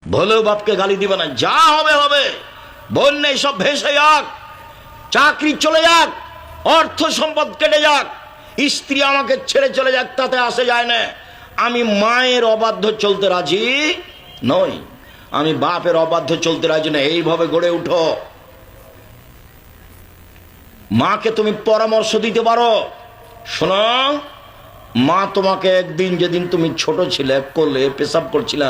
ভুলেও বাপকে গালি দিবে না, যা হবে হবে। বন্যা সব ভেসে যাক, চাকরি চলে যাক, অর্থ সম্পদ কেটে যাক, স্ত্রী আমাকে ছেড়ে চলে যাক, তাতে আসে যায় না। আমি মায়ের অবাধ্য চলতে রাজি নই, আমি বাপের অবাধ্য চলতে রাজি না। এইভাবে গড়ে উঠো। মাকে তুমি পরামর্শ দিতে পারো, শোনো, মা তোমাকে একদিন, যেদিন তুমি ছোট ছিলে, কোলে পেশাব করছিলে,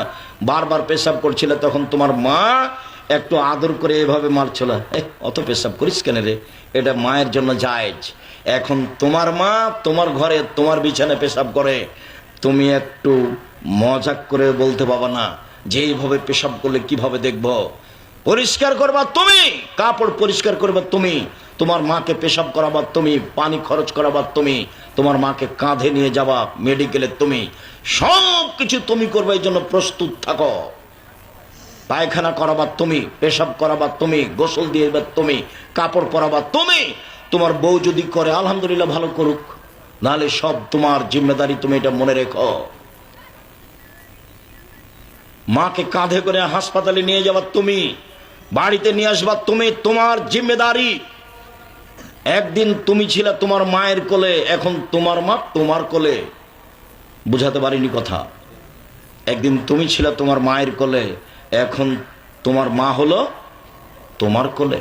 বারবার পেশাব করছিলে, তখন তোমার মা একটু আদর করে এভাবে মারছিল, অত পেশাব করিস কেন রে, এটা মায়ের জন্য জায়েজ। এখন তোমার মা তোমার ঘরে তোমার বিছানায় পেশাব করে, তুমি একটু মজাক করে বলতে পারবা না যে এইভাবে পেশাব করলে কিভাবে দেখব? পরিষ্কার করবা তুমি, কাপড় পরিষ্কার করবা তুমি, তোমার মাকে পেশাব করাবা তুমি, পানি খরচ করাবা তুমি, তোমার মাকে কাঁধে নিয়ে যাবা মেডিকেলে তুমি, সব কিছু তুমি করবে। এই জন্য প্রস্তুত থাকো। পায়খানা করাবা তুমি, পেশাব করাবা তুমি, গোসল দিয়ে তুমি, কাপড় পরাবা তুমি। তোমার বউ যদি করে আলহামদুলিল্লাহ, ভালো করুক, নাহলে সব তোমার জিম্মেদারি, তুমি এটা মনে রেখো। মাকে কাঁধে করে হাসপাতালে নিয়ে যাবা তুমি, বাড়িতে নিয়ে আসবা তুমি, তোমার জিম্মেদারি। একদিন তুমি ছিলে তোমার মায়ের কোলে, এখন তোমার মা তোমার কোলে। বুঝাতে পারিনি কথা? একদিন তুমি ছিলে তোমার মায়ের কোলে, এখন তোমার মা হলো তোমার কোলে।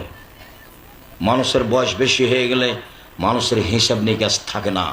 মানুষের বয়স বেশি হয়ে গেলে মানুষের হিসাব নিকাশ থাকে না।